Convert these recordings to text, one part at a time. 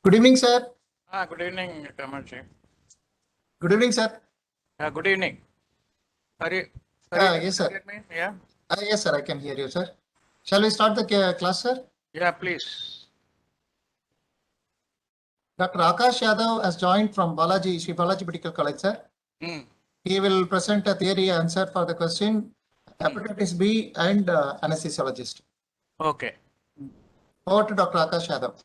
Good evening, sir. Good evening, Kamalji. Good evening, sir. Good evening. Are you Yes, sir. hear me? Yeah? Yes, sir. I can hear you, sir. Shall we start the class, sir? Yeah, please. Dr. Akash Yadav has joined from Sri Balaji Medical College, sir. He will present a theory answer for the question Hepatitis B and Anaesthesiologist. Okay. Over to Dr. Akash Yadav.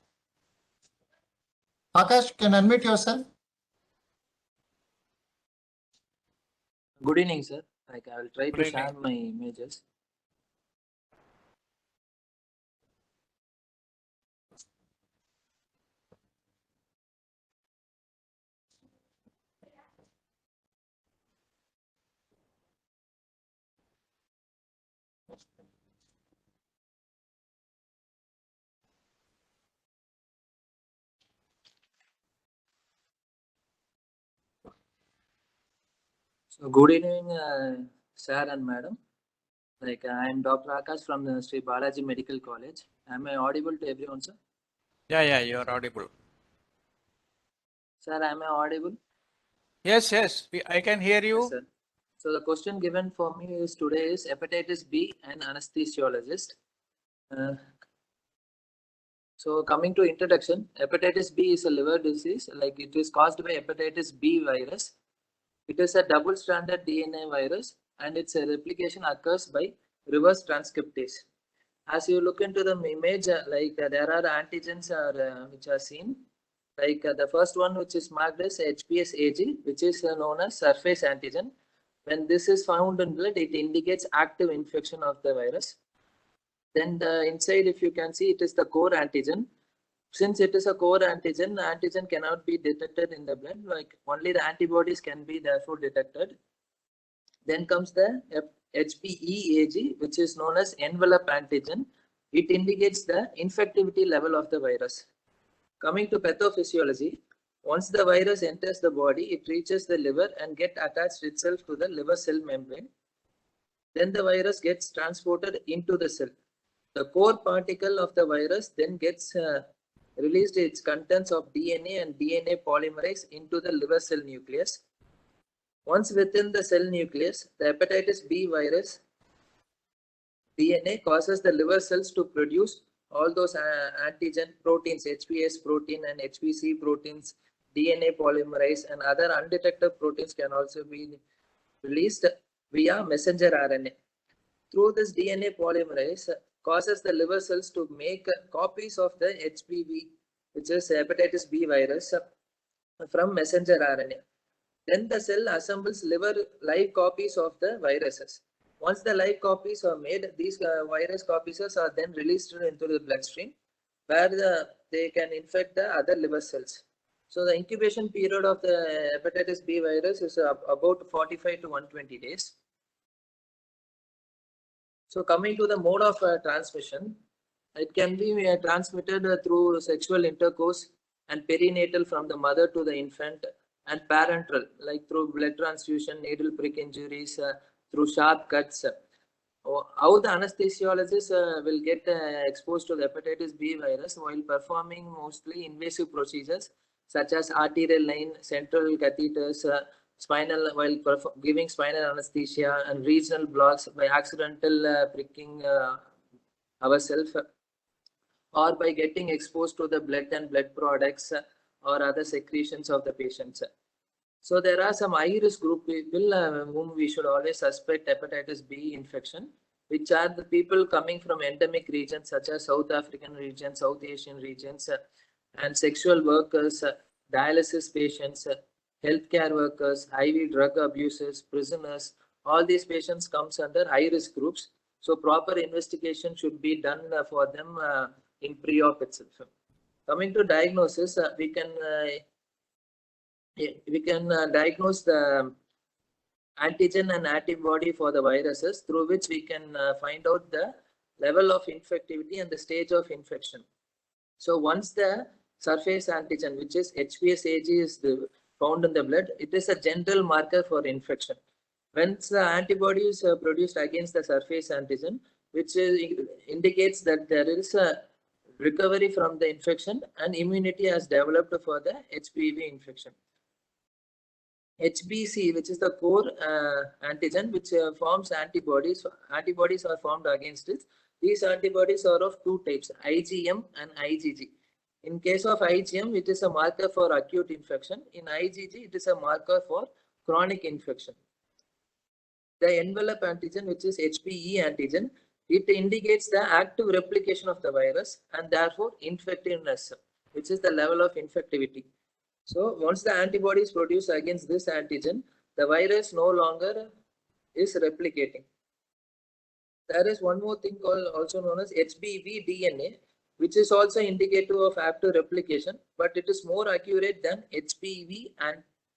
Akash, can you unmute yourself? Good evening, sir. I will try to share my images. So, good evening, sir and madam. I am Dr. Akash from the Sri Balaji Medical College. Am I audible to everyone, sir? Yeah, you are audible. Sir, am I audible? Yes, I can hear you. Yes, sir. So, the question given for me is today is Hepatitis B and Anaesthesiologist. So, coming to introduction, Hepatitis B is a liver disease. It is caused by Hepatitis B virus. It is a double-stranded DNA virus, and its replication occurs by reverse transcriptase. As you look into the image, there are antigens which are seen. The first one, which is marked as HPS-AG, which is known as surface antigen. When this is found in blood, it indicates active infection of the virus. Then the inside, if you can see, it is the core antigen. Since it is a core antigen, the antigen cannot be detected in the blood. Only the antibodies can be therefore detected. Then comes the HPE-AG, which is known as envelope antigen. It indicates the infectivity level of the virus. Coming to pathophysiology, once the virus enters the body, it reaches the liver and gets attached itself to the liver cell membrane. Then the virus gets transported into the cell. The core particle of the virus then gets released its contents of DNA and DNA polymerase into the liver cell nucleus. Once within the cell nucleus, the Hepatitis B virus DNA causes the liver cells to produce all those antigen proteins, HPS protein and HPC proteins, DNA polymerase, and other undetected proteins can also be released via messenger RNA. Through this DNA polymerase causes the liver cells to make copies of the HPV, which is Hepatitis B virus, from messenger RNA. Then the cell assembles live copies of the viruses. Once the live copies are made, these virus copies are then released into the bloodstream, where they can infect the other liver cells. So the incubation period of the Hepatitis B virus is about 45 to 120 days. So coming to the mode of transmission, it can be transmitted through sexual intercourse and perinatal from the mother to the infant, and parenteral, like through blood transfusion, needle prick injuries, through sharp cuts. How the anesthesiologist will get exposed to the Hepatitis B virus while performing mostly invasive procedures such as arterial line, central catheters, spinal, while giving spinal anesthesia, and regional blocks by accidental pricking ourselves, or by getting exposed to the blood and blood products or other secretions of the patients. So there are some high-risk group people whom we should always suspect Hepatitis B infection, which are the people coming from endemic regions such as South African region, South Asian regions, and sexual workers, dialysis patients, healthcare workers, IV drug abusers, prisoners. All these patients comes under high-risk groups. So proper investigation should be done for them in pre-op itself. Coming to diagnosis, we can diagnose the antigen and antibody for the viruses, through which we can find out the level of infectivity and the stage of infection. So once the surface antigen, which is HPS-AG, is found in the blood, it is a general marker for infection. Once the antibody is produced against the surface antigen, which indicates that there is a recovery from the infection, and immunity has developed for the HPV infection. HBC, which is the core antigen, which forms antibodies. Antibodies are formed against it. These antibodies are of two types, IgM and IgG. In case of IgM, it is a marker for acute infection. In IgG, it is a marker for chronic infection. The envelope antigen, which is HPE antigen, it indicates the active replication of the virus and therefore infectiveness, which is the level of infectivity. So once the antibody is produced against this antigen, the virus no longer is replicating. There is one more thing called also known as HBV DNA, which is also indicative of active replication, but it is more accurate than HPV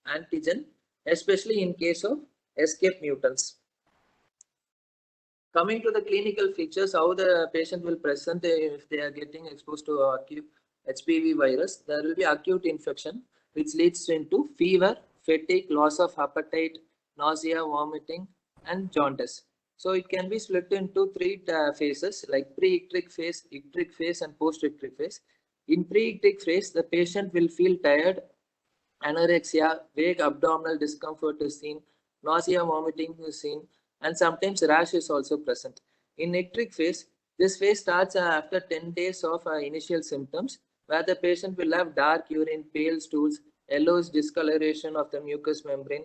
antigen, especially in case of escape mutants. Coming to the clinical features, how the patient will present if they are getting exposed to acute HPV virus, there will be acute infection, which leads into fever, fatigue, loss of appetite, nausea, vomiting, and jaundice. So it can be split into three phases, like pre-icteric phase, icteric phase, and post-icteric phase. In pre-icteric phase, the patient will feel tired, anorexia, vague abdominal discomfort is seen, nausea, vomiting is seen, and sometimes rash is also present. In icteric phase, this phase starts after 10 days of initial symptoms, where the patient will have dark urine, pale stools, yellowish discoloration of the mucous membrane.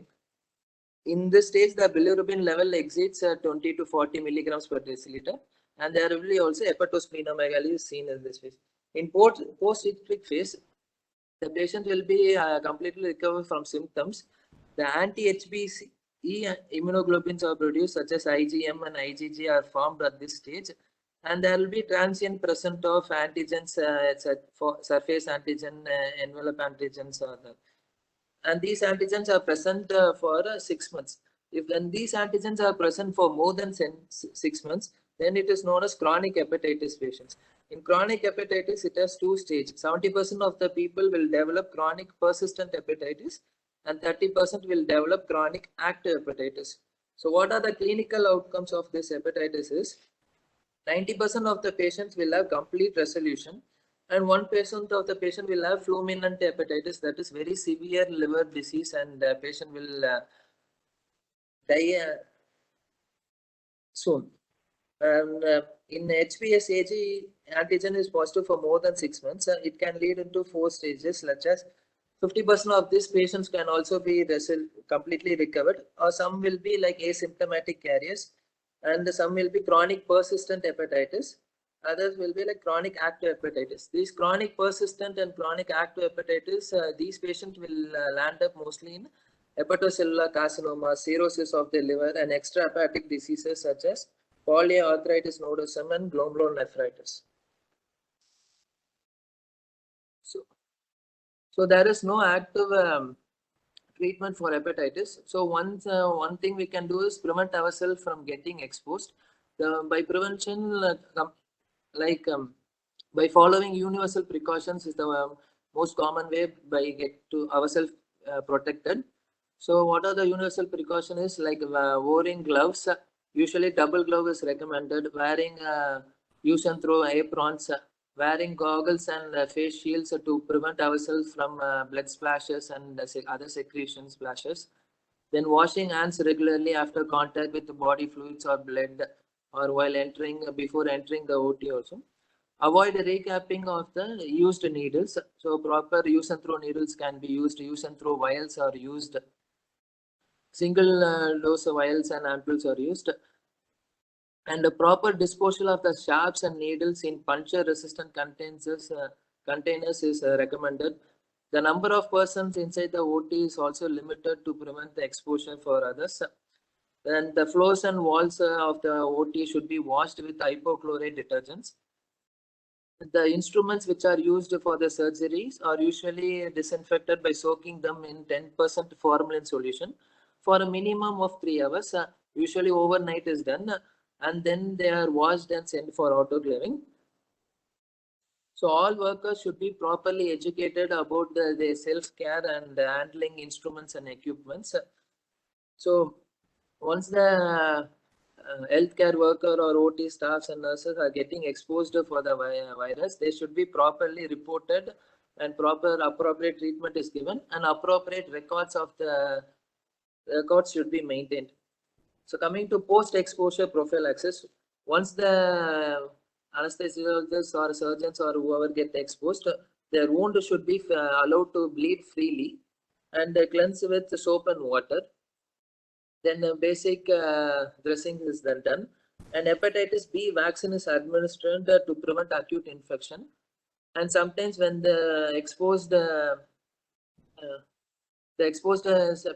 In this stage, the bilirubin level exceeds 20 to 40 milligrams per deciliter, and there will be also hepatosplenomegaly seen in this phase. In post-icteric phase, the patient will be completely recovered from symptoms. The anti-HBe immunoglobulins are produced, such as IgM and IgG are formed at this stage, and there will be transient presence of antigens, for surface antigen, envelope antigens are there. And these antigens are present for 6 months. When these antigens are present for more than 6 months, then it is known as chronic hepatitis patients. In chronic hepatitis, it has two stages. 70% of the people will develop chronic persistent hepatitis, and 30% will develop chronic active hepatitis. So what are the clinical outcomes of this hepatitis is, 90% of the patients will have complete resolution, and 1% of the patient will have fulminant hepatitis, that is very severe liver disease, and the patient will die soon. And in HPSAG, antigen is positive for more than 6 months, and it can lead into 4 stages, such as 50% of these patients can also be completely recovered, or some will be like asymptomatic carriers, and some will be chronic persistent hepatitis. Others will be like chronic active hepatitis. These chronic persistent and chronic active hepatitis, these patients will land up mostly in hepatocellular carcinoma, cirrhosis of the liver, and extrahepatic diseases such as polyarthritis nodosum and glomerulonephritis. So there is no active treatment for hepatitis. So one thing we can do is prevent ourselves from getting exposed. By prevention, by following universal precautions is the most common way by get to ourselves protected. So what are the universal precautions? Like wearing gloves. Usually double glove is recommended. Wearing use and throw aprons. Wearing goggles and face shields to prevent ourselves from blood splashes and other secretion splashes. Then washing hands regularly after contact with the body fluids or blood, or while before entering the OT also. Avoid recapping of the used needles. So proper use and throw needles can be used. Use and throw vials are used. Single dose vials and ampoules are used. And a proper disposal of the sharps and needles in puncture-resistant containers is recommended. The number of persons inside the OT is also limited to prevent the exposure for others. Then the floors and walls of the OT should be washed with hypochlorite detergents. The instruments which are used for the surgeries are usually disinfected by soaking them in 10% formalin solution for a minimum of 3 hours. Usually overnight is done, and then they are washed and sent for autoclaving. So all workers should be properly educated about their self-care and handling instruments and equipments. So once the healthcare worker or OT staffs and nurses are getting exposed for the virus, they should be properly reported and appropriate treatment is given, and appropriate records should be maintained. So coming to post-exposure prophylaxis, once the anesthesiologists or surgeons or whoever get exposed, their wound should be allowed to bleed freely and cleanse with soap and water. Then basic dressing is then done, and hepatitis B vaccine is administered to prevent acute infection. And sometimes when the exposed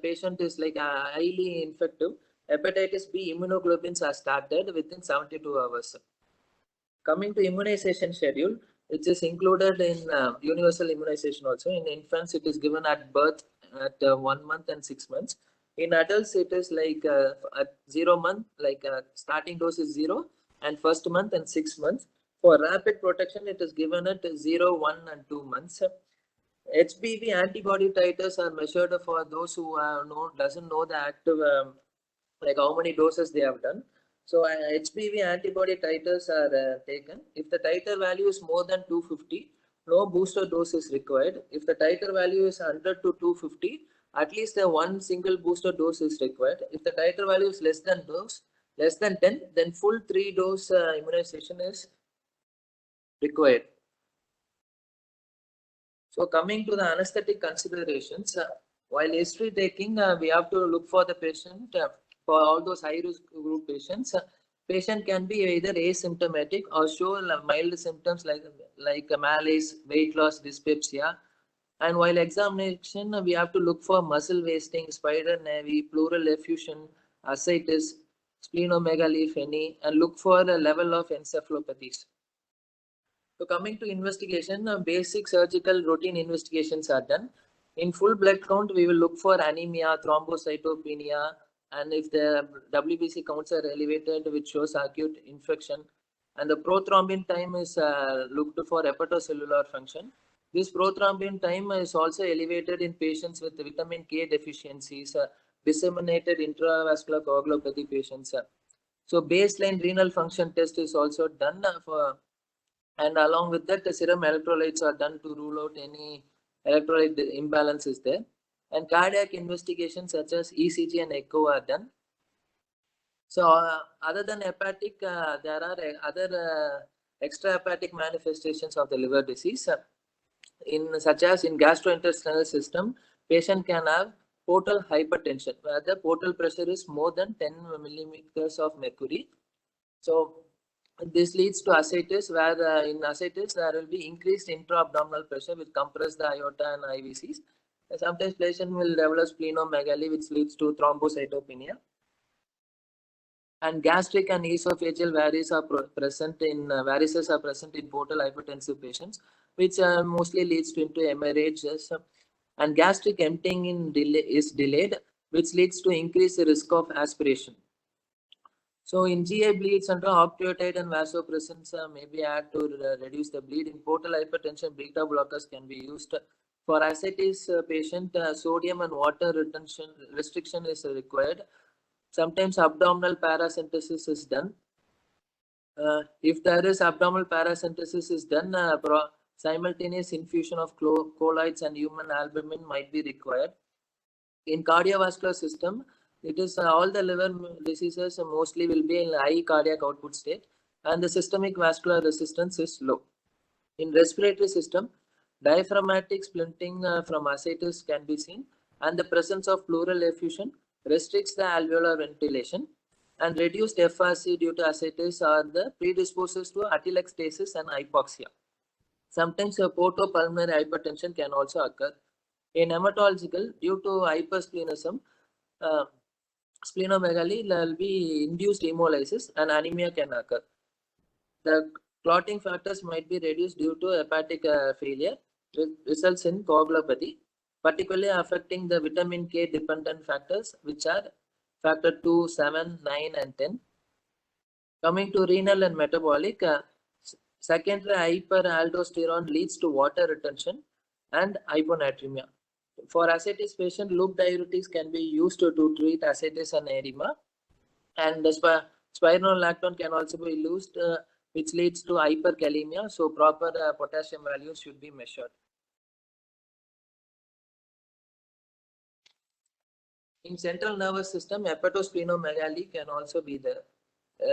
patient is like highly infective, hepatitis B immunoglobulins are started within 72 hours. Coming to immunization schedule, which is included in universal immunization also. In infants, it is given at birth at 1 month and 6 months. In adults, it is like at 0 month, like starting dose is 0, and first month and 6 months. For rapid protection, it is given at 0, 1, and 2 months. Hpv antibody titers are measured for those who doesn't know the active, like how many doses they have done. So Hpv antibody titers are taken. If the titer value is more than 250, no booster dose is required. If the titer value is 100 to 250, at least one single booster dose is required. If the titer value is less than 10, then full 3-dose immunization is required. So coming to the anesthetic considerations, while history taking, we have to look for the patient. For all those high-risk group patients, patient can be either asymptomatic or show mild symptoms like malaise, weight loss, dyspepsia. And while examination, we have to look for muscle wasting, spider nevi, pleural effusion, ascites, splenomegaly, if any, and look for a level of encephalopathies. So coming to investigation, basic surgical routine investigations are done. In full blood count, we will look for anemia, thrombocytopenia, and if the WBC counts are elevated, which shows acute infection. And the prothrombin time is looked for hepatocellular function. This prothrombin time is also elevated in patients with vitamin K deficiencies, disseminated intravascular coagulopathy patients. So baseline renal function test is also done and along with that, the serum electrolytes are done to rule out any electrolyte imbalances there. And cardiac investigations such as ECG and echo are done. So other than hepatic, there are other extrahepatic manifestations of the liver disease. Such as in gastrointestinal system, patient can have portal hypertension, where the portal pressure is more than 10 millimeters of mercury. So this leads to ascites, where in ascites there will be increased intra-abdominal pressure which compress the aorta and IVCs. Sometimes patient will develop splenomegaly, which leads to thrombocytopenia. And gastric and esophageal varices are present in portal hypertensive patients, which mostly leads into hemorrhages. And gastric emptying is delayed, which leads to increased risk of aspiration. So in GI bleed syndrome, octreotide and vasopressins may be added to reduce the bleed. In portal hypertension, beta blockers can be used. For ascites patient, sodium and water restriction is required. Sometimes abdominal paracentesis is done. If there is abdominal paracentesis is done, simultaneous infusion of colloids and human albumin might be required. In cardiovascular system, it is all the liver diseases mostly will be in high cardiac output state, and the systemic vascular resistance is low. In respiratory system, diaphragmatic splinting from ascites can be seen, and the presence of pleural effusion restricts the alveolar ventilation, and reduced FRC due to ascites are the predisposes to atelectasis and hypoxia. Sometimes portopulmonary hypertension can also occur. In hematological, due to hypersplenism, splenomegaly, there will be induced hemolysis and anemia can occur. The clotting factors might be reduced due to hepatic failure, results in coagulopathy, particularly affecting the vitamin K dependent factors, which are factor 2, 7, 9, and 10. Coming to renal and metabolic, secondary hyperaldosterone leads to water retention and hyponatremia. For ascites patient, loop diuretics can be used to treat ascites and edema. And Spironolactone can also be used, which leads to hyperkalemia. So proper potassium values should be measured. In central nervous system, hepatosplenomegaly can also be there,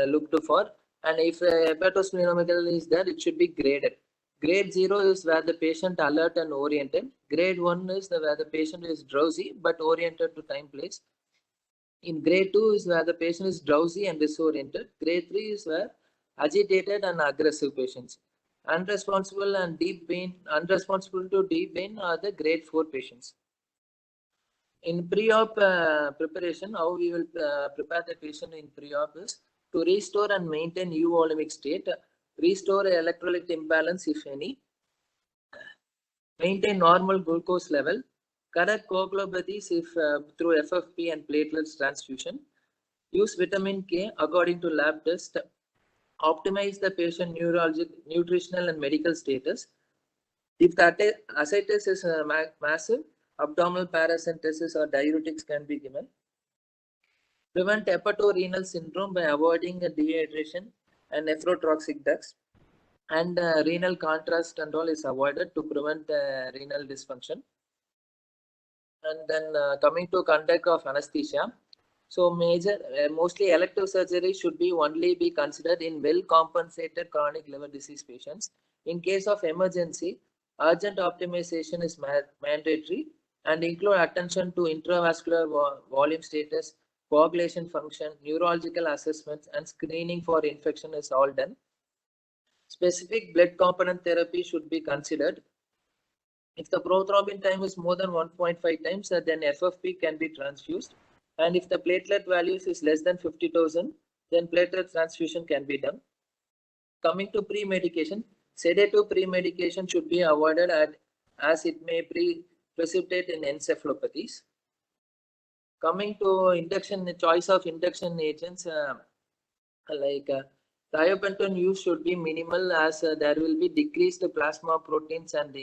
looked for. And if hepatosplenomegaly is there, it should be graded. Grade 0 is where the patient alert and oriented. Grade 1 is where the patient is drowsy but oriented to time, place. In grade 2 is where the patient is drowsy and disoriented. Grade 3 is where agitated and aggressive patients. Unresponsible to deep vein are the grade 4 patients. In pre-op preparation, how we will prepare the patient in pre-op is to restore and maintain euvolemic state, restore electrolyte imbalance if any, maintain normal glucose level, correct coagulopathies if through FFP and platelets transfusion, use vitamin K according to lab test, optimize the patient neurologic, nutritional and medical status. If the ascites is massive, abdominal paracentesis or diuretics can be given. Prevent hepatorenal syndrome by avoiding dehydration and nephrotoxic ducts. And renal contrast and all is avoided to prevent renal dysfunction. And then coming to conduct of anesthesia. So mostly elective surgery should be only be considered in well-compensated chronic liver disease patients. In case of emergency, urgent optimization is mandatory and include attention to intravascular volume status, coagulation function, neurological assessments, and screening for infection is all done. Specific blood component therapy should be considered. If the prothrombin time is more than 1.5 times, then FFP can be transfused. And if the platelet values is less than 50,000, then platelet transfusion can be done. Coming to pre-medication, sedative pre-medication should be avoided as it may precipitate in encephalopathies. Coming to induction, choice of induction agents, thiopentone use should be minimal as there will be decreased plasma proteins and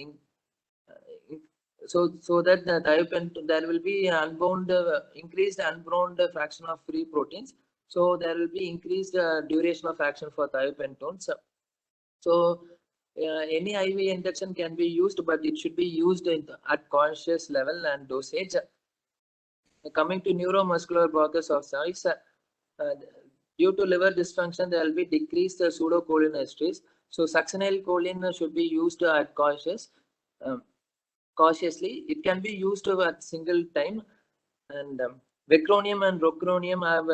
so that the thiopentone there will be increased unbound fraction of free proteins. So there will be increased duration of action for thiopentones. So any IV induction can be used, but it should be used at conscious level and dosage. Coming to neuromuscular blockers of choice, due to liver dysfunction, there will be decreased pseudocholinesterase. So succinylcholine should be used at cautiously. It can be used at single time, and Vacronium and Rocronium have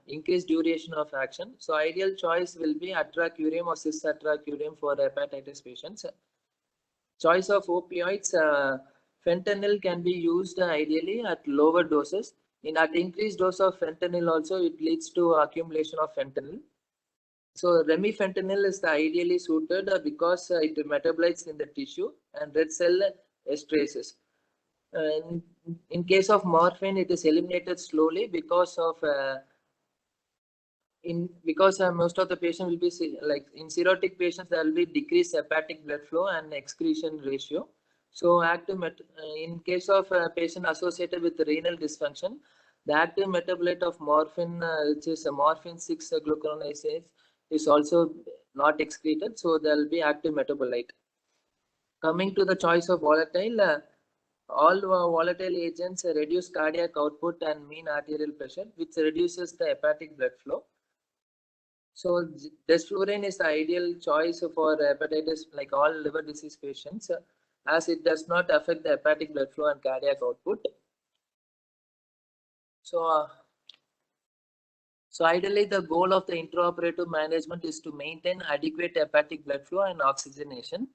increased duration of action. So ideal choice will be atracurium or cis-atracurium for hepatitis patients. Choice of opioids, fentanyl can be used ideally at lower doses. At increased dose of fentanyl also, it leads to accumulation of fentanyl. So remifentanil is ideally suited because it metabolites in the tissue and red cell esterases. In case of morphine, it is eliminated slowly because of most of the patient will be like in cirrhotic patients, there will be decreased hepatic blood flow and excretion ratio. So in case of a patient associated with renal dysfunction, the active metabolite of morphine, which is a morphine 6 glucuronidase, is also not excreted. So there will be active metabolite. Coming to the choice of volatile, all volatile agents reduce cardiac output and mean arterial pressure, which reduces the hepatic blood flow. So desflurane is the ideal choice for hepatitis, like all liver disease patients, as it does not affect the hepatic blood flow and cardiac output. So ideally, the goal of the intraoperative management is to maintain adequate hepatic blood flow and oxygenation.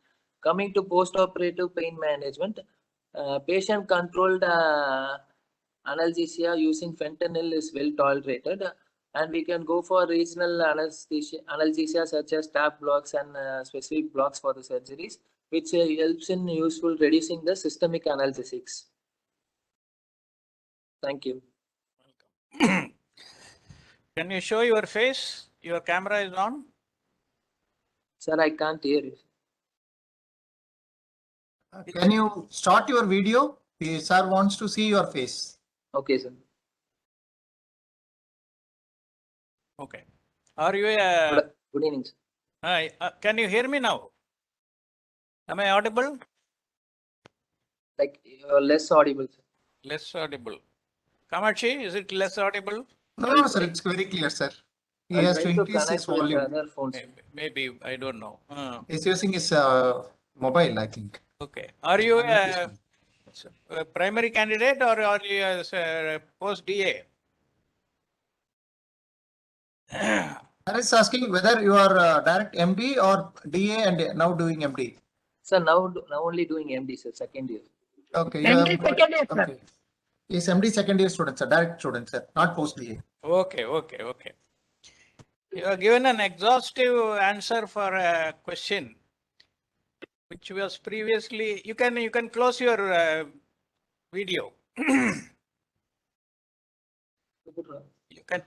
Coming to postoperative pain management, patient-controlled analgesia using fentanyl is well tolerated, and we can go for regional analgesia such as tap blocks and specific blocks for the surgeries, which helps in useful reducing the systemic analgesics. Thank you. Welcome. Can you show your face? Your camera is on. Sir, I can't hear you. Can you start your video? The sir wants to see your face. Okay, sir. Okay. Are you a, Good evening, sir. can you hear me now? Am I audible? Like less audible, sir. Less audible. Kamachi, is it less audible? No, sir, it's very clear, sir. He I'll has to try to increase his connect with volume. other phones. Maybe, I don't know. He's using his mobile, I think. Okay. Are you Unmute his mic. a primary candidate or are you a post DA? I was asking whether you are direct MD or DA and now doing MD. Sir, now only doing MD, sir, second year. Okay, MD second year, sir. okay. He's MD second year student, sir, direct student, sir, not post DA. Okay. You have given an exhaustive answer for a question which was previously. You can close your video.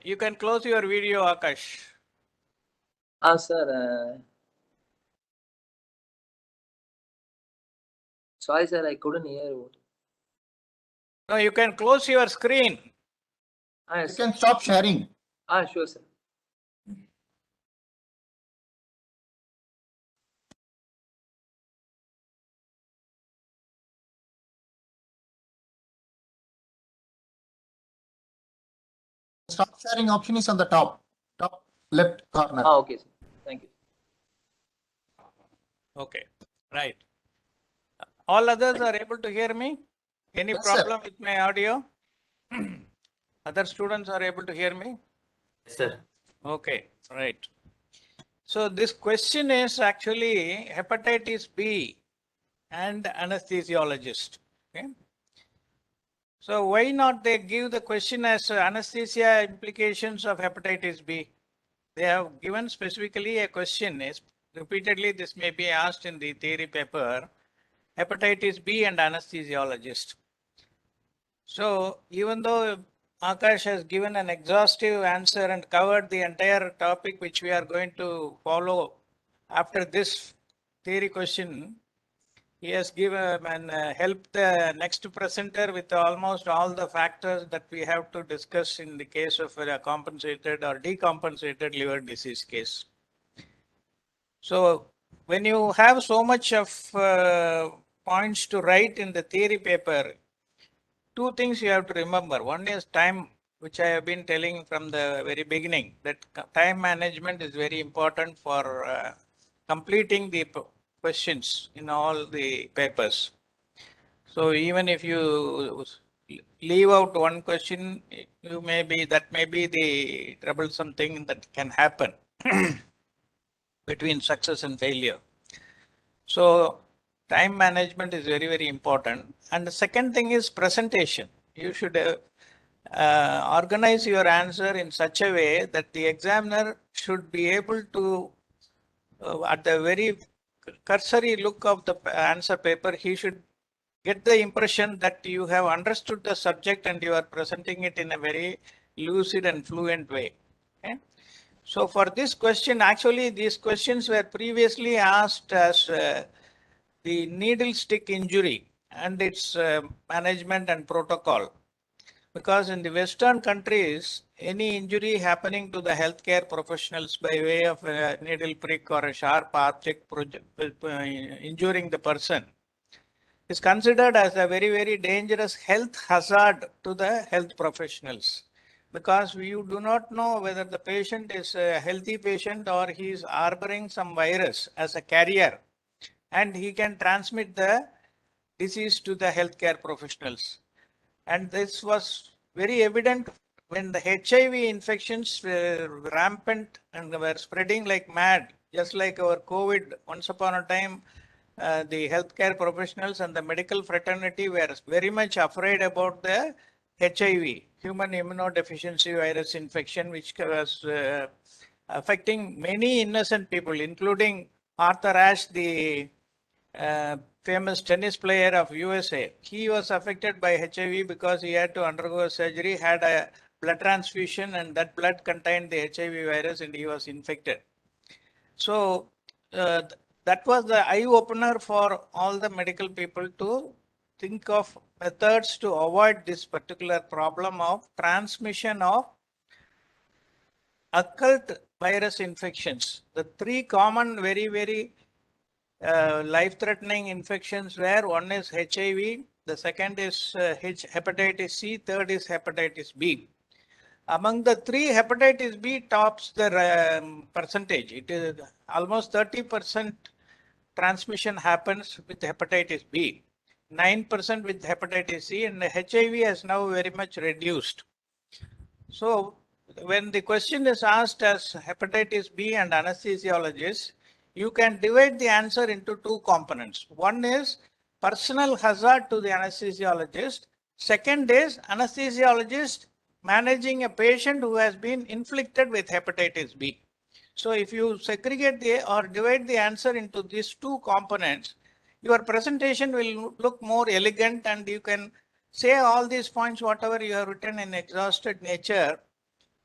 You can close your video, Akash. Sir. Sorry, sir, I couldn't hear you. No, you can close your screen. You Yes. can stop sharing. Sure, sir. Stop sharing option is on the top left corner. Okay, sir. Thank you. Okay, right. All others are able to hear me? Any Yes, sir. problem with my audio? Other students are able to hear me? Yes, sir. Okay, right. So this question is actually hepatitis B and anesthesiologist. Okay. So why not they give the question as anesthesia implications of hepatitis B? They have given specifically a question is repeatedly this may be asked in the theory paper, hepatitis B and anesthesiologist. So even though Akash has given an exhaustive answer and covered the entire topic which we are going to follow after this theory question, he has given and helped the next presenter with almost all the factors that we have to discuss in the case of a compensated or decompensated liver disease case. So when you have so much of points to write in the theory paper, two things you have to remember. One is time, which I have been telling from the very beginning, that time management is very important for completing the questions in all the papers. So even if you leave out one question, that may be the troublesome thing that can happen between success and failure. So time management is very, very important. And the second thing is presentation. You should organize your answer in such a way that the examiner should be able to, at the very cursory look of the answer paper, he should get the impression that you have understood the subject and you are presenting it in a very lucid and fluent way. Okay? So for this question, actually these questions were previously asked as the needle stick injury and its management and protocol. Because in the Western countries, any injury happening to the healthcare professionals by way of a needle prick or a sharp object injuring the person is considered as a very, very dangerous health hazard to the health professionals. Because you do not know whether the patient is a healthy patient or he is harboring some virus as a carrier, and he can transmit the disease to the healthcare professionals. And this was very evident when the HIV infections were rampant and were spreading like mad, just like our COVID. Once upon a time, the healthcare professionals and the medical fraternity were very much afraid about the HIV, human immunodeficiency virus infection, which was affecting many innocent people, including Arthur Ashe, the famous tennis player of USA. He was affected by HIV because he had to undergo a surgery, had a blood transfusion, and that blood contained the HIV virus and he was infected. So that was the eye opener for all the medical people to think of methods to avoid this particular problem of transmission of occult virus infections. The three common, very life-threatening infections were, one is HIV, the second is hepatitis C, third is hepatitis B. Among the three, hepatitis B tops the percentage. It is almost 30% transmission happens with hepatitis B, 9% with hepatitis C, and HIV has now very much reduced. So when the question is asked as hepatitis B and anesthesiologist, you can divide the answer into two components. One is personal hazard to the anesthesiologist. Second is anesthesiologist managing a patient who has been inflicted with hepatitis B. So if you segregate or divide the answer into these two components, your presentation will look more elegant, and you can say all these points, whatever you have written in exhausted nature,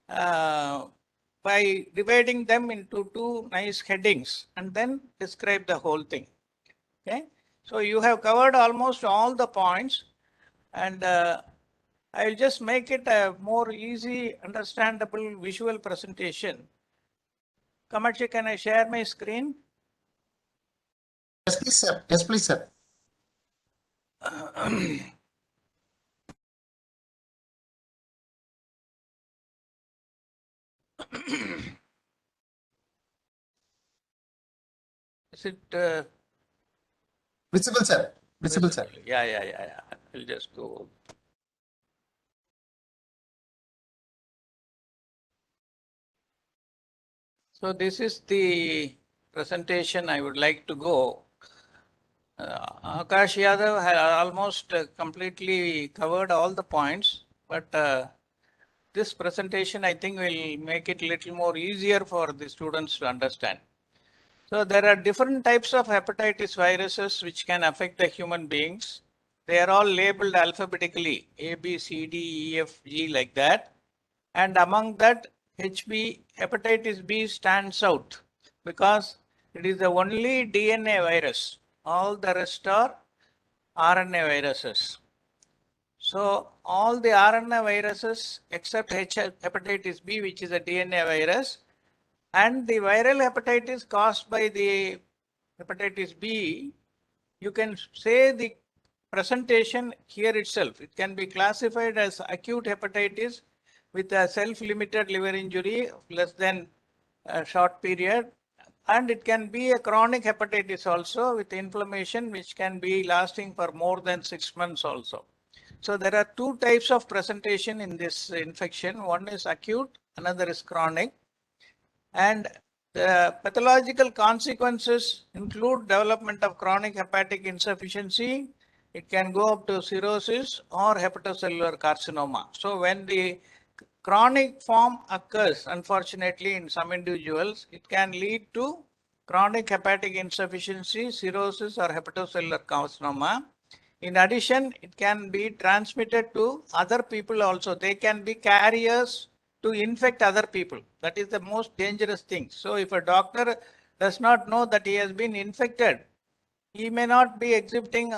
by dividing them into two nice headings and then describe the whole thing. Okay. So you have covered almost all the points, and I'll just make it a more easy, understandable visual presentation. Kamachi, can I share my screen? Yes, please, sir. Yes, please, sir. Is it Visible, sir. Visible, sir. Yeah. I'll just go. So this is the presentation I would like to go. Akash Yadav had almost completely covered all the points, but this presentation I think will make it a little more easier for the students to understand. So there are different types of hepatitis viruses which can affect the human beings. They are all labeled alphabetically, A, B, C, D, E, F, G, like that. And among that, hepatitis B stands out because it is the only DNA virus. All the rest are RNA viruses. So all the RNA viruses except hepatitis B, which is a DNA virus, and the viral hepatitis caused by the hepatitis B, you can say the presentation here itself. It can be classified as acute hepatitis with a self-limited liver injury less than a short period, and it can be a chronic hepatitis also with inflammation which can be lasting for more than 6 months also. So there are two types of presentation in this infection. One is acute, another is chronic. And the pathological consequences include development of chronic hepatic insufficiency. It can go up to cirrhosis or hepatocellular carcinoma. So when the chronic form occurs, unfortunately, in some individuals, it can lead to chronic hepatic insufficiency, cirrhosis, or hepatocellular carcinoma. In addition, it can be transmitted to other people also. They can be carriers to infect other people. That is the most dangerous thing. So if a doctor does not know that he has been infected, he may not be exhibiting,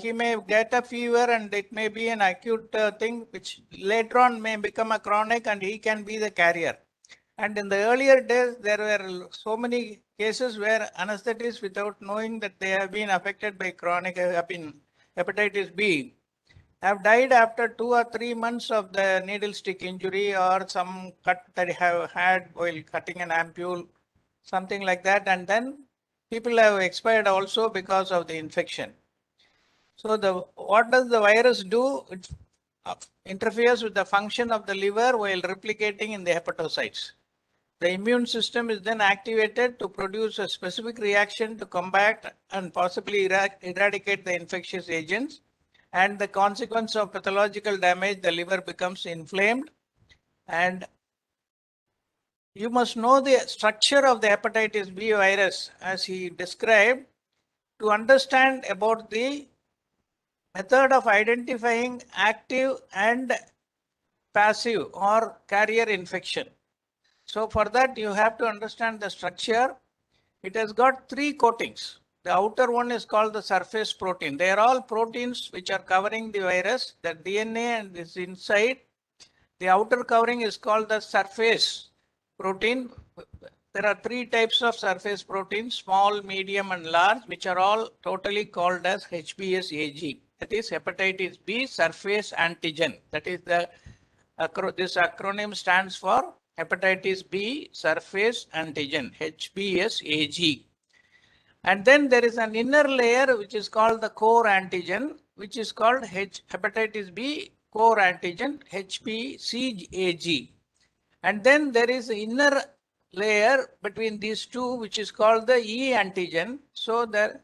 he may get a fever and it may be an acute thing which later on may become a chronic and he can be the carrier. And in the earlier days, there were so many cases where anesthetists, without knowing that they have been affected by chronic hepatitis B, have died after 2 or 3 months of the needle stick injury or some cut that they have had while cutting an ampule, something like that. And then people have expired also because of the infection. So what does the virus do? It interferes with the function of the liver while replicating in the hepatocytes. The immune system is then activated to produce a specific reaction to combat and possibly eradicate the infectious agents. And the consequence of pathological damage, the liver becomes inflamed. And you must know the structure of the hepatitis B virus as he described to understand about the method of identifying active and passive or carrier infection. So for that you have to understand the structure. It has got 3 coatings. The outer one is called the surface protein. They are all proteins which are covering the virus. The DNA and is inside. The outer covering is called the surface protein. There are three types of surface proteins, small, medium, and large, which are all totally called as HBsAg. That is hepatitis B surface antigen. That is this acronym stands for hepatitis B surface antigen, HBsAg. And then there is an inner layer which is called the core antigen, which is called hepatitis B core antigen, HBcAg. And then there is an inner layer between these two, which is called the E antigen. So that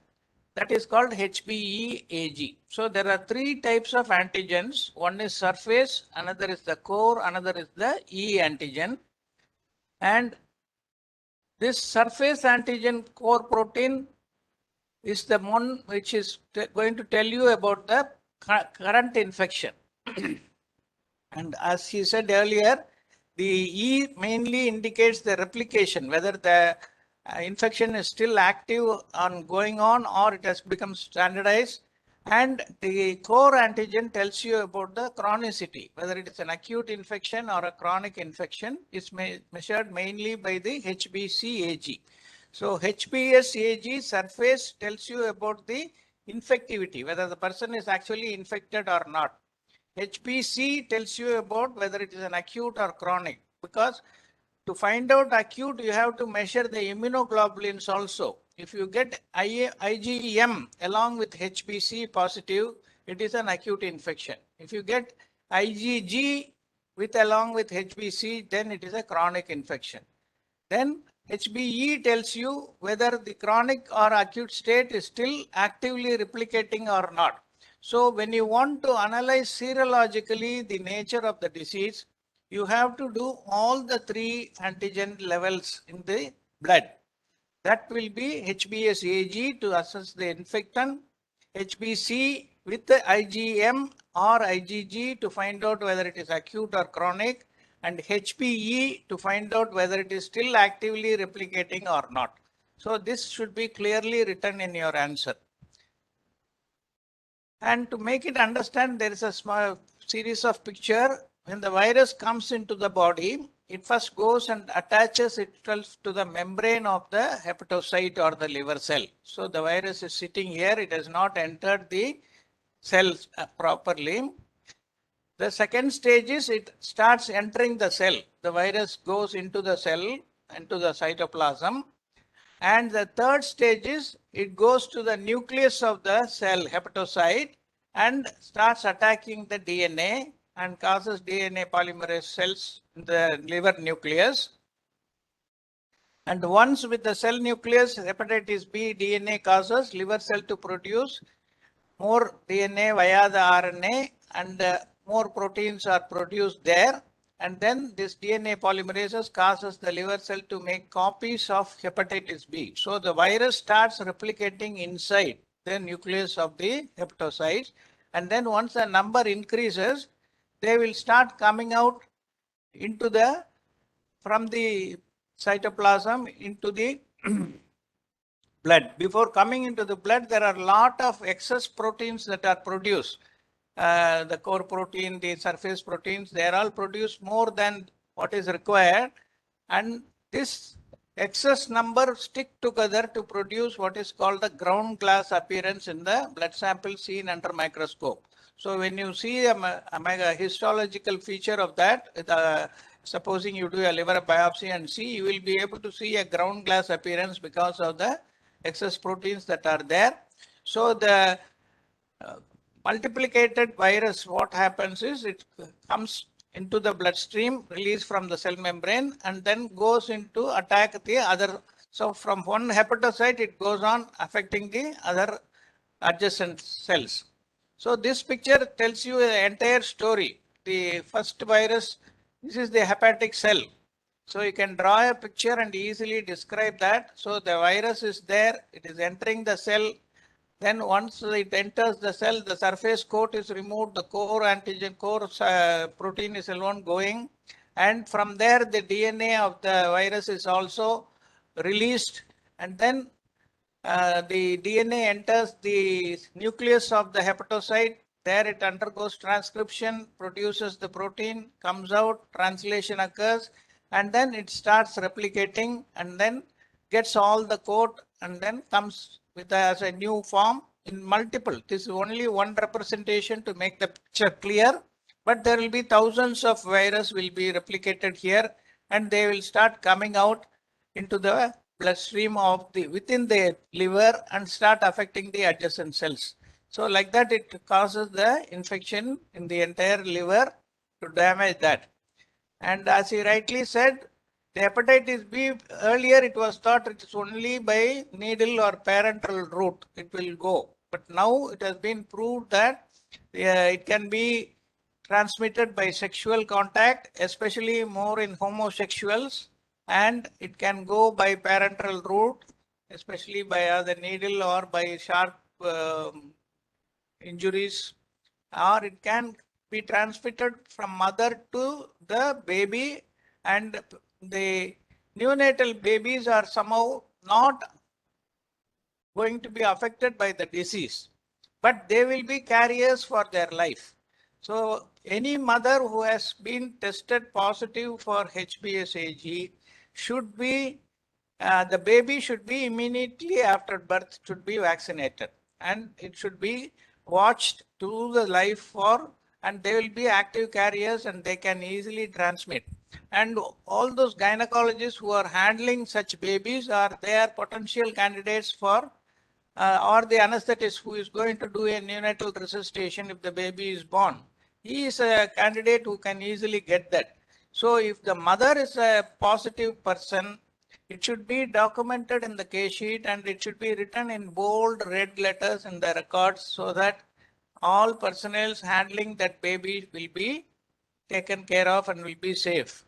is called HBeAg. So there are three types of antigens. One is surface, another is the core, another is the E antigen. And this surface antigen core protein is the one which is going to tell you about the current infection. And as he said earlier, the E mainly indicates the replication, whether the infection is still active and going on or it has become standardized. And the core antigen tells you about the chronicity, whether it is an acute infection or a chronic infection. Is measured mainly by the HBcAg. So HBsAg surface tells you about the infectivity, whether the person is actually infected or not. HBc tells you about whether it is an acute or chronic, because to find out acute, you have to measure the immunoglobulins also. If you get IgM along with HBc positive, it is an acute infection. If you get IgG along with HBc, then it is a chronic infection. Then HBe tells you whether the chronic or acute state is still actively replicating or not. So when you want to analyze serologically the nature of the disease, you have to do all the three antigen levels in the blood. That will be HBsAg to assess the infectant, HBc with the IgM or IgG to find out whether it is acute or chronic, and HBe to find out whether it is still actively replicating or not. So this should be clearly written in your answer. And to make it understand, there is a small series of picture. When the virus comes into the body, it first goes and attaches itself to the membrane of the hepatocyte or the liver cell. So the virus is sitting here. It has not entered the cells properly. The second stage is it starts entering the cell. The virus goes into the cell, into the cytoplasm. And the third stage is it goes to the nucleus of the cell, hepatocyte, and starts attacking the DNA and causes DNA polymerase cells in the liver nucleus. And once with the cell nucleus, hepatitis B DNA causes liver cell to produce more DNA via the RNA, and more proteins are produced there. And then this DNA polymerases causes the liver cell to make copies of hepatitis B. So the virus starts replicating inside the nucleus of the hepatocytes. And then once the number increases, they will start coming out into from the cytoplasm into the blood. Before coming into the blood, there are a lot of excess proteins that are produced. The core protein, the surface proteins, they are all produced more than what is required. And this excess number stick together to produce what is called the ground glass appearance in the blood sample seen under microscope. So when you see a histological feature of that, supposing you do a liver biopsy and see, you will be able to see a ground glass appearance because of the excess proteins that are there. So the multiplicated virus, what happens is it comes into the bloodstream, released from the cell membrane, and then goes into attack the other. So from one hepatocyte, it goes on affecting the other adjacent cells. So this picture tells you the entire story. The first virus, this is the hepatic cell. So you can draw a picture and easily describe that. So the virus is there, it is entering the cell. Then once it enters the cell, the surface coat is removed, the core antigen, core protein is alone going. And from there, the DNA of the virus is also released. And then the DNA enters the nucleus of the hepatocyte. There it undergoes transcription, produces the protein, comes out, translation occurs. and then it starts replicating and then gets all the code and then comes with as a new form in multiple. This is only one representation to make the picture clear, but there will be thousands of virus will be replicated here, and they will start coming out into the bloodstream of the within the liver and start affecting the adjacent cells. So like that, it causes the infection in the entire liver to damage that. And as he rightly said, the hepatitis B, earlier it was thought it is only by needle or parenteral route it will go. But now it has been proved that it can be transmitted by sexual contact, especially more in homosexuals, and it can go by parenteral route, especially by the needle or by sharp injuries, or it can be transmitted from mother to the baby, and the neonatal babies are somehow not going to be affected by the disease, but they will be carriers for their life. So any mother who has been tested positive for HBsAg should be, the baby should be immediately after birth should be vaccinated, and it should be watched through the life for, and they will be active carriers and they can easily transmit. And all those gynecologists who are handling such babies they are potential candidates for or the anesthetist who is going to do a neonatal resuscitation if the baby is born. He is a candidate who can easily get that. So if the mother is a positive person, it should be documented in the case sheet and it should be written in bold red letters in the records so that all personnel handling that baby will be taken care of and will be safe.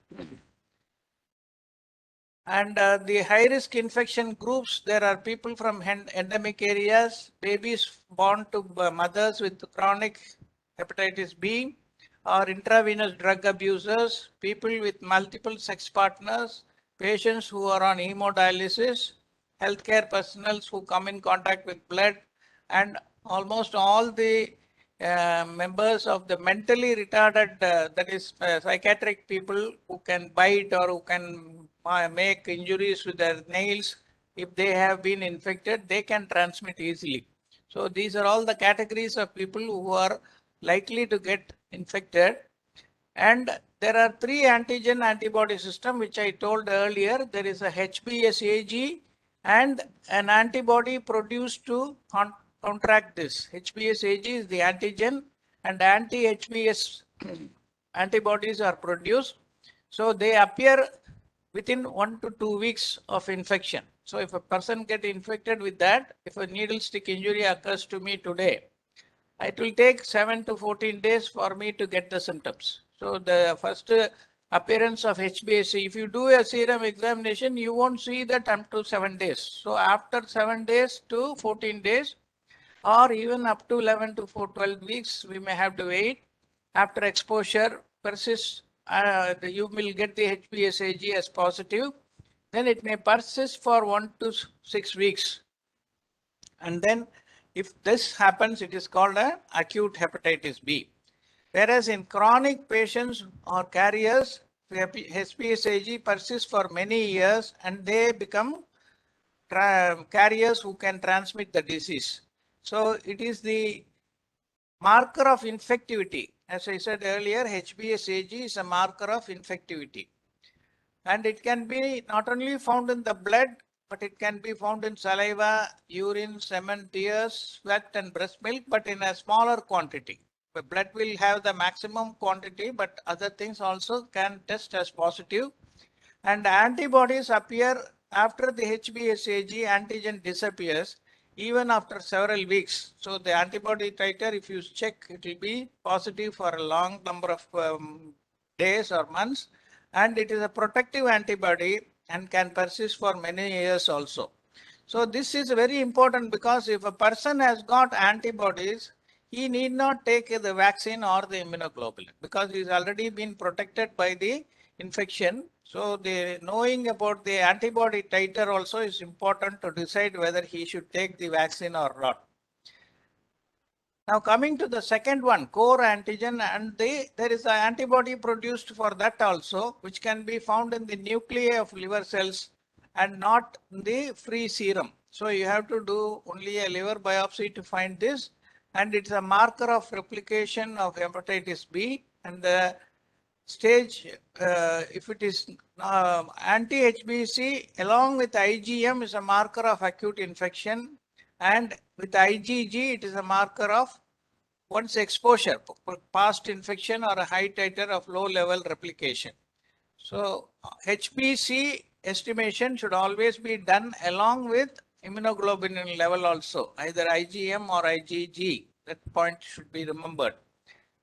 And the high risk infection groups, there are people from endemic areas, babies born to mothers with chronic hepatitis B, or intravenous drug abusers, people with multiple sex partners, patients who are on hemodialysis, healthcare personnel who come in contact with blood, and almost all the members of the mentally retarded, that is psychiatric people who can bite or who can make injuries with their nails. If they have been infected, they can transmit easily. So these are all the categories of people who are likely to get infected. And there are three antigen antibody system, which I told earlier. There is a HBsAg and an antibody produced to counteract this. HBsAg is the antigen and anti-HBs antibodies are produced. So they appear within 1 to 2 weeks of infection. So if a person get infected with that, if a needle stick injury occurs to me today, it will take 7 to 14 days for me to get the symptoms. So the first appearance of HbA1c, if you do a serum examination, you won't see that up to 7 days. So after 7 days to 14 days, or even up to 11 to 12 weeks, we may have to wait. After exposure persists, you will get the HBsAg as positive. Then it may persist for 1 to 6 weeks. And then if this happens, it is called an acute hepatitis B. Whereas in chronic patients or carriers, HBsAg persists for many years and they become carriers who can transmit the disease. So it is the marker of infectivity. As I said earlier, HBsAg is a marker of infectivity. And it can be not only found in the blood, but it can be found in saliva, urine, semen, tears, sweat, and breast milk, but in a smaller quantity. The blood will have the maximum quantity, but other things also can test as positive. And antibodies appear after the HBsAg antigen disappears, even after several weeks. So the antibody titer, if you check, it will be positive for a long number of days or months. And it is a protective antibody and can persist for many years also. So this is very important because if a person has got antibodies, he need not take the vaccine or the immunoglobulin because he's already been protected by the infection. So the knowing about the antibody titer also is important to decide whether he should take the vaccine or not. Now coming to the second one, core antigen, and there is an antibody produced for that also, which can be found in the nuclei of liver cells and not in the free serum. So you have to do only a liver biopsy to find this, and it's a marker of replication of hepatitis B, and the stage, if it is anti-HBC along with IgM is a marker of acute infection, and with IgG it is a marker of one's exposure, past infection or a high titer of low level replication. So HBC estimation should always be done along with immunoglobulin level also, either IgM or IgG. That point should be remembered.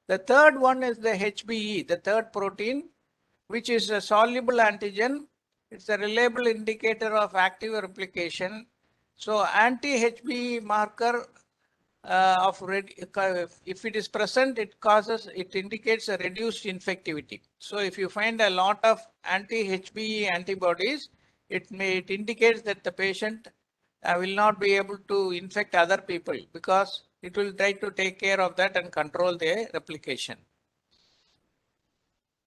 The third one is the HBE, the third protein, which is a soluble antigen. It's a reliable indicator of active replication. So anti-HBE marker if it is present, it indicates a reduced infectivity. So if you find a lot of anti-HBE antibodies, it indicates that the patient will not be able to infect other people because it will try to take care of that and control the replication.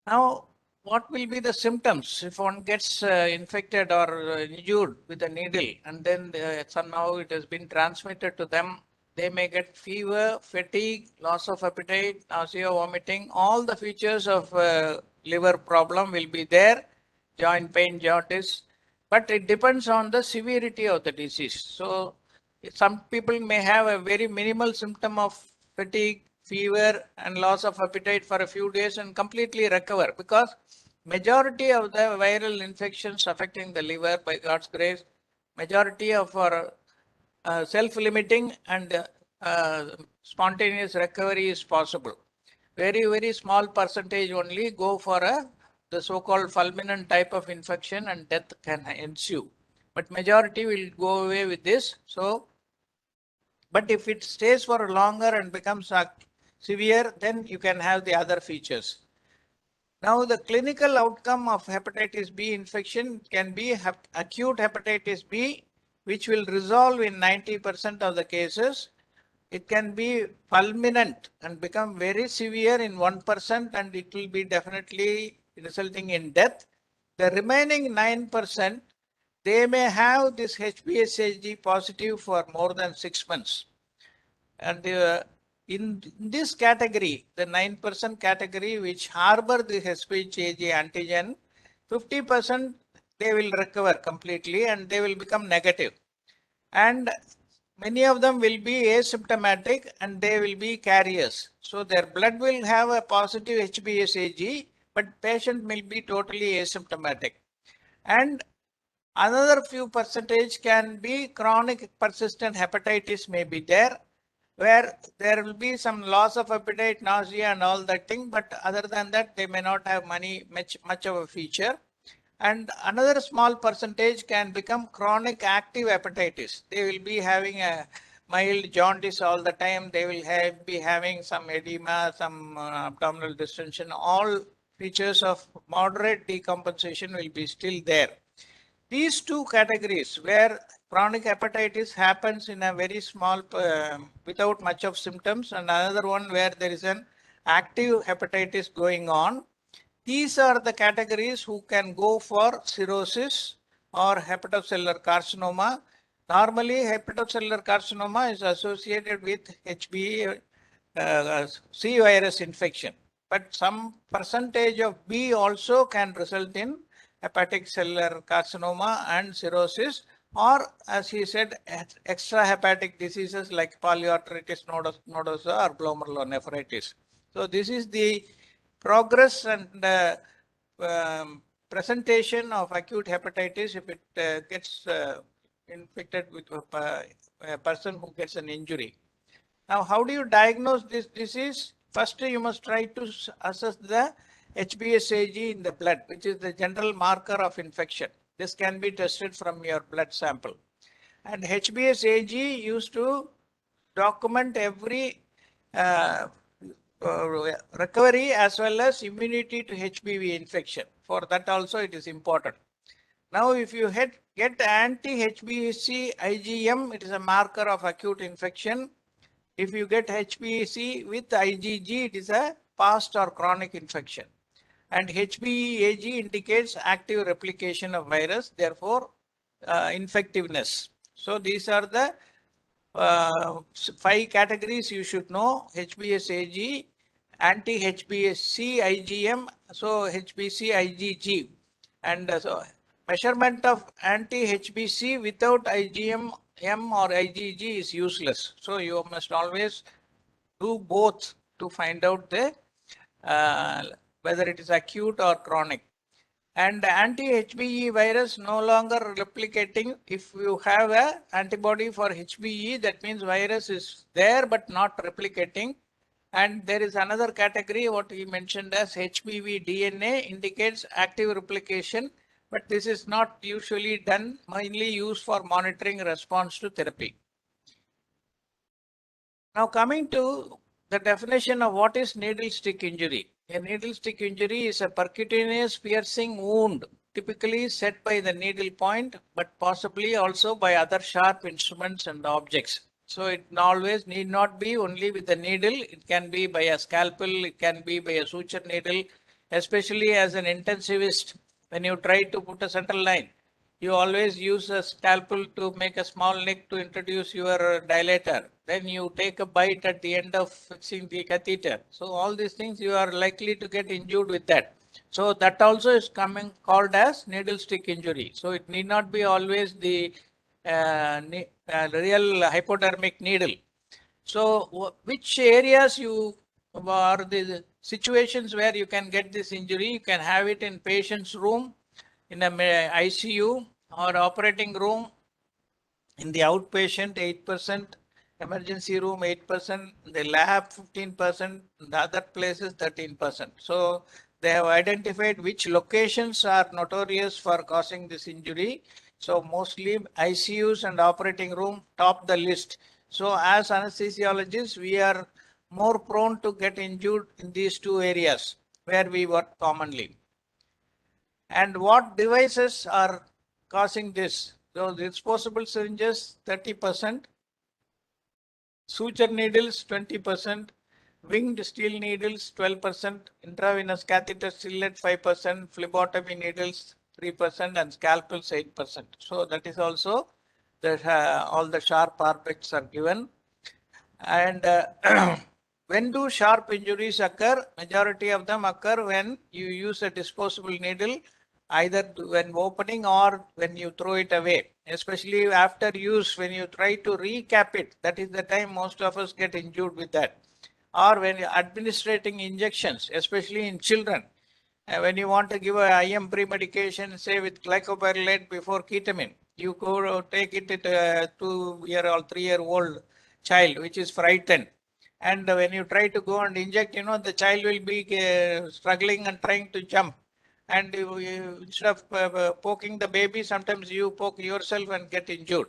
Now, what will be the symptoms if one gets infected or injured with a needle, and then somehow it has been transmitted to them? They may get fever, fatigue, loss of appetite, nausea, vomiting. All the features of liver problem will be there, joint pain, jaundice, but it depends on the severity of the disease. So some people may have a very minimal symptom of fatigue, fever and loss of appetite for a few days and completely recover, because majority of the viral infections affecting the liver, by God's grace, majority of our self-limiting and spontaneous recovery is possible. Very, very small percentage only go for the so-called fulminant type of infection and death can ensue. But majority will go away with this. So, but if it stays for longer and becomes severe, then you can have the other features. Now, the clinical outcome of hepatitis B infection can be acute hepatitis B, which will resolve in 90% of the cases. It can be fulminant and become very severe in 1%, and it will be definitely resulting in death. The remaining 9%, they may have this HBsAg positive for more than 6 months. And in this category, the 9% category which harbor the HBsAg antigen, 50% they will recover completely and they will become negative. And many of them will be asymptomatic and they will be carriers. So their blood will have a positive HBsAg, but patient will be totally asymptomatic. And another few percentage can be chronic persistent hepatitis may be there, where there will be some loss of appetite, nausea and all that thing, but other than that, they may not have much of a feature. And another small percentage can become chronic active hepatitis. They will be having a mild jaundice all the time. They will be having some edema, some abdominal distension. All features of moderate decompensation will be still there. These two categories where chronic hepatitis happens in a very small, without much of symptoms, and another one where there is an active hepatitis going on. These are the categories who can go for cirrhosis or hepatocellular carcinoma. Normally, hepatocellular carcinoma is associated with HB C virus infection, but some percentage of B also can result in hepatic cellular carcinoma and cirrhosis, or as he said, extrahepatic diseases like polyarteritis nodosa or glomerulonephritis. So this is the progress and presentation of acute hepatitis if it gets infected with a person who gets an injury. Now, how do you diagnose this disease? First, you must try to assess the HBsAg in the blood, which is the general marker of infection. This can be tested from your blood sample. And HBsAg used to document every recovery as well as immunity to HPV infection. For that also it is important. Now, if you get anti-HBsAg IgM, it is a marker of acute infection. If you get HPC with IgG, it is a past or chronic infection. And HBeAg indicates active replication of virus, therefore infectiveness. So these are the 5 categories you should know: HBsAg, anti-HBsC IgM, so HBc IgG. And so measurement of anti-HBc without IgM or IgG is useless. So you must always do both to find out the whether it is acute or chronic. And anti-HBe virus no longer replicating. If you have a antibody for HBe, that means virus is there but not replicating. And there is another category, what we mentioned as HPV DNA, indicates active replication, but this is not usually done, mainly used for monitoring response to therapy. Now coming to the definition of what is needle stick injury. A needle stick injury is a percutaneous piercing wound, typically set by the needle point, but possibly also by other sharp instruments and objects. So it always need not be only with the needle. It can be by a scalpel, it can be by a suture needle, especially as an intensivist. When you try to put a central line, you always use a scalpel to make a small nick to introduce your dilator. Then you take a bite at the end of fixing the catheter. So all these things you are likely to get injured with that. So that also is called as needle stick injury. So it need not be always the real hypodermic needle. So which areas you are the situations where you can get this injury? You can have it in patient's room, in a ICU or operating room, in the outpatient 8%, emergency room 8%, the lab 15%, the other places 13%. So they have identified which locations are notorious for causing this injury. So mostly ICUs and operating room top the list. So as anesthesiologists, we are more prone to get injured in these 2 areas where we work commonly. And what devices are causing this? So disposable syringes 30%, suture needles 20%, winged steel needles 12%, intravenous catheter stillet 5%, phlebotomy needles 3%, and scalpels 8%. So that is also all the sharp objects are given. And when do sharp injuries occur? Majority of them occur when you use a disposable needle, either when opening or when you throw it away. Especially after use, when you try to recap it, that is the time most of us get injured with that. Or when you're administrating injections, especially in children. When you want to give a IM pre-medication, say with glycopyrrolate before ketamine, you go take it at a 2-year or 3-year-old child, which is frightened. And when you try to go and inject, the child will be struggling and trying to jump. And instead of poking the baby, sometimes you poke yourself and get injured.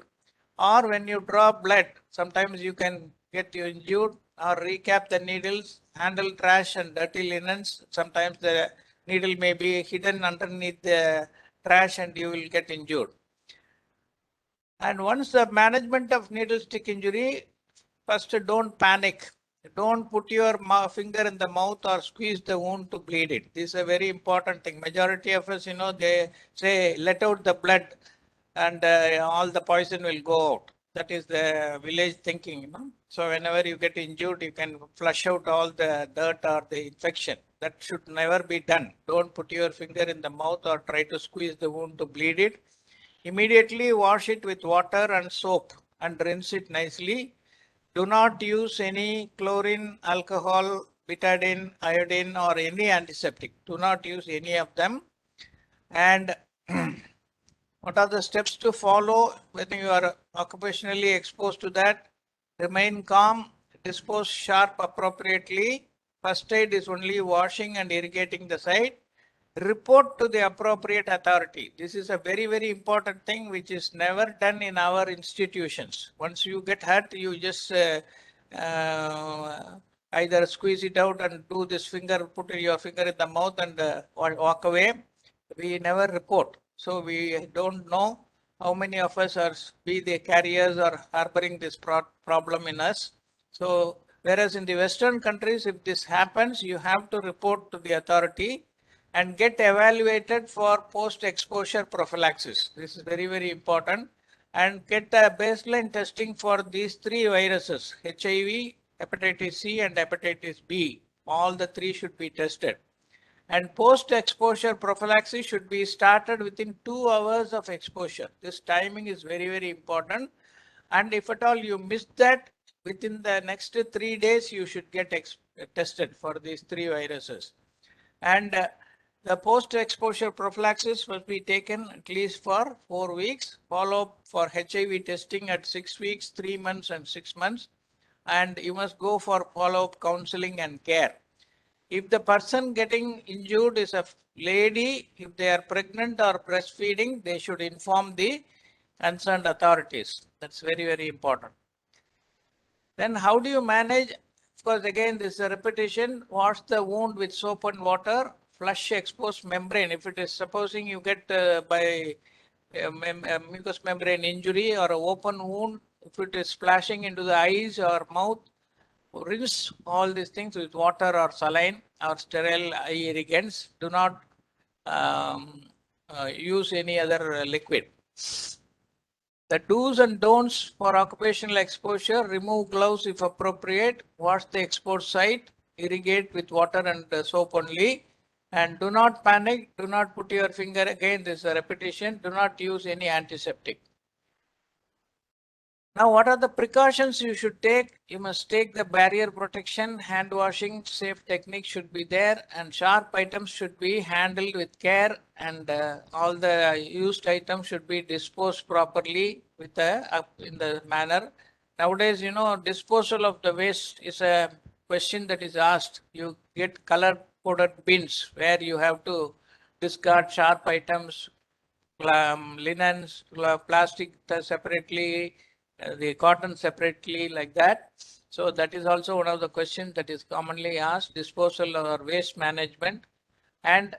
Or when you draw blood, sometimes you can get injured, or recap the needles, handle trash and dirty linens. Sometimes the needle may be hidden underneath the trash and you will get injured. And once the management of needle stick injury, first don't panic. Don't put your finger in the mouth or squeeze the wound to bleed it. This is a very important thing. Majority of us, they say let out the blood and all the poison will go out. That is the village thinking, So whenever you get injured, you can flush out all the dirt or the infection. That should never be done. Don't put your finger in the mouth or try to squeeze the wound to bleed it. Immediately wash it with water and soap and rinse it nicely. Do not use any chlorine, alcohol, betadine, iodine, or any antiseptic. Do not use any of them. And what are the steps to follow when you are occupationally exposed to that? Remain calm, dispose sharp appropriately. First aid is only washing and irrigating the site. Report to the appropriate authority. This is a very, very important thing which is never done in our institutions. Once you get hurt, you just either squeeze it out and do this finger, put your finger in the mouth and walk away. We never report. So we don't know how many of us are be the carriers or harboring this problem in us. So whereas in the Western countries, if this happens, you have to report to the authority and get evaluated for post-exposure prophylaxis. This is very, very important. And get a baseline testing for these three viruses, HIV, hepatitis C and hepatitis B. All the three should be tested. And post-exposure prophylaxis should be started within 2 hours of exposure. This timing is very, very important. And if at all you miss that, within the next 3 days, you should get tested for these three viruses. And the post-exposure prophylaxis must be taken at least for 4 weeks, follow-up for HIV testing at 6 weeks, 3 months and 6 months. And you must go for follow-up counseling and care. If the person getting injured is a lady, if they are pregnant or breastfeeding, they should inform the concerned authorities. That's very, very important. Then how do you manage? Of course, again, this is a repetition. Wash the wound with soap and water. Flush exposed membrane. If it is supposing you get by mucous membrane injury or an open wound, if it is splashing into the eyes or mouth, rinse all these things with water or saline or sterile eye irrigants. Do not use any other liquid. The do's and don'ts for occupational exposure: remove gloves if appropriate, wash the exposed site, irrigate with water and soap only, and do not panic, do not put your finger, again this is a repetition, do not use any antiseptic. Now, what are the precautions you should take? You must take the barrier protection, hand washing, safe techniques should be there, and sharp items should be handled with care, and all the used items should be disposed properly with in the manner. Nowadays, you know, disposal of the waste is a question that is asked. You get color-coded bins where you have to discard sharp items, linens, plastic separately, the cotton separately, like that. So that is also one of the questions that is commonly asked: disposal or waste management. And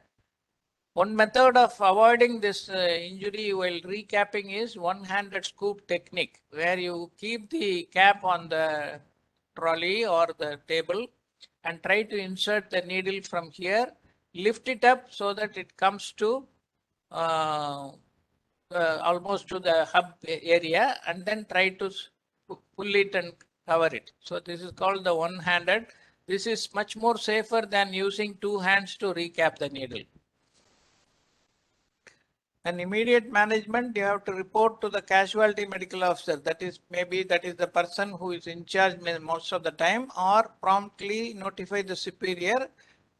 one method of avoiding this injury while recapping is one-handed scoop technique, where you keep the cap on the trolley or the table and try to insert the needle from here, lift it up so that it comes to almost to the hub area, and then try to pull it and cover it. So this is called the one-handed. This is much more safer than using 2 hands to recap the needle. And immediate management, you have to report to the casualty medical officer. That is the person who is in charge most of the time, or promptly notify the superior.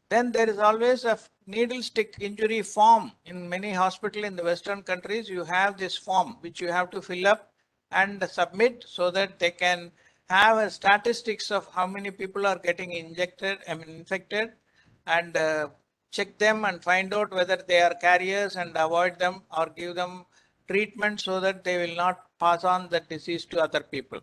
Then there is always a needle stick injury form. In many hospitals in the Western countries, you have this form which you have to fill up and submit so that they can have a statistics of how many people are getting infected, and check them and find out whether they are carriers and avoid them or give them treatment so that they will not pass on the disease to other people.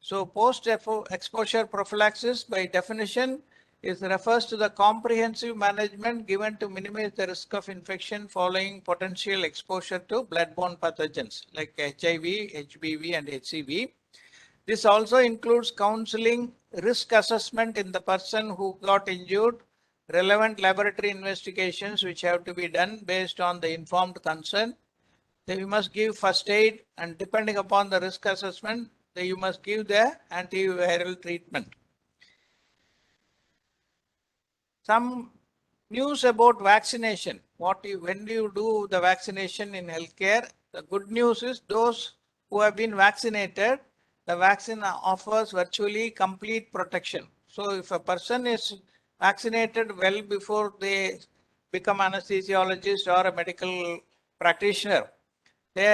So post-exposure prophylaxis by definition refers to the comprehensive management given to minimize the risk of infection following potential exposure to bloodborne pathogens like HIV, HBV and HCV. This also includes counseling, risk assessment in the person who got injured, relevant laboratory investigations which have to be done based on the informed consent. Then you must give first aid, and depending upon the risk assessment, you must give the antiviral treatment. Some news about vaccination. When do you do the vaccination in healthcare? The good news is those who have been vaccinated, the vaccine offers virtually complete protection. So if a person is vaccinated well before they become anesthesiologist or a medical practitioner, they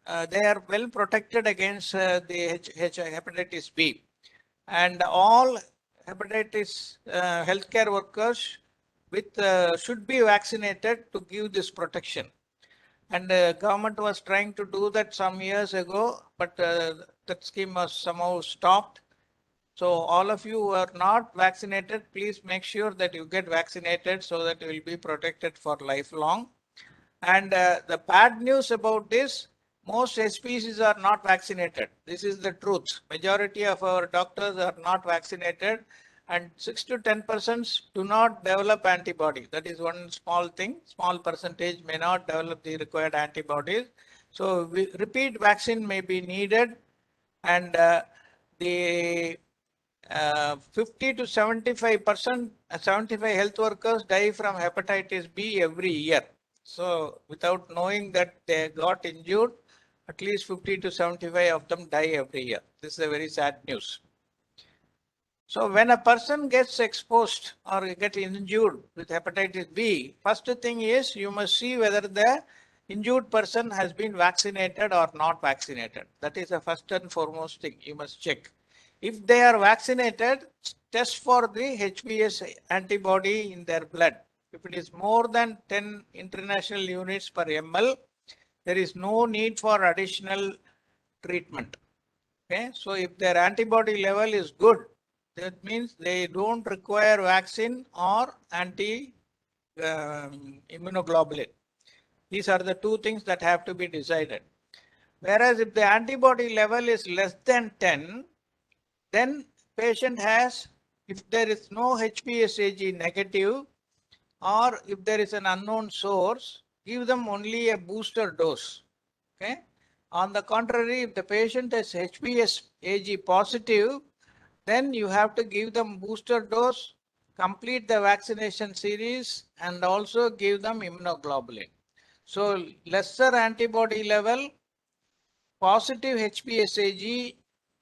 are well protected against the hepatitis B. And all hepatitis healthcare workers should be vaccinated to give this protection. And the government was trying to do that some years ago, but that scheme was somehow stopped. So all of you who are not vaccinated, please make sure that you get vaccinated so that you will be protected for lifelong. And the bad news about this, most SPCs are not vaccinated. This is the truth. Majority of our doctors are not vaccinated, and 6 to 10% do not develop antibody. That is one small thing. Small percentage may not develop the required antibodies. So repeat vaccine may be needed, and the 50 to 75%, 75 health workers die from hepatitis B every year. So without knowing that they got injured, at least 50 to 75 of them die every year. This is a very sad news. So when a person gets exposed or gets injured with hepatitis B, first thing is you must see whether the injured person has been vaccinated or not vaccinated. That is the first and foremost thing you must check. If they are vaccinated, test for the Hpv antibody in their blood. If it is more than 10 international units per ml, there is no need for additional treatment. Okay, so if their antibody level is good, that means they don't require vaccine or immunoglobulin. These are the two things that have to be decided. Whereas if the antibody level is less than 10, then patient has, if there is no HPSAG negative, or if there is an unknown source, give them only a booster dose. Okay. On the contrary, if the patient is HPSAG positive, then you have to give them booster dose, complete the vaccination series, and also give them immunoglobulin. So lesser antibody level, positive HPSAG,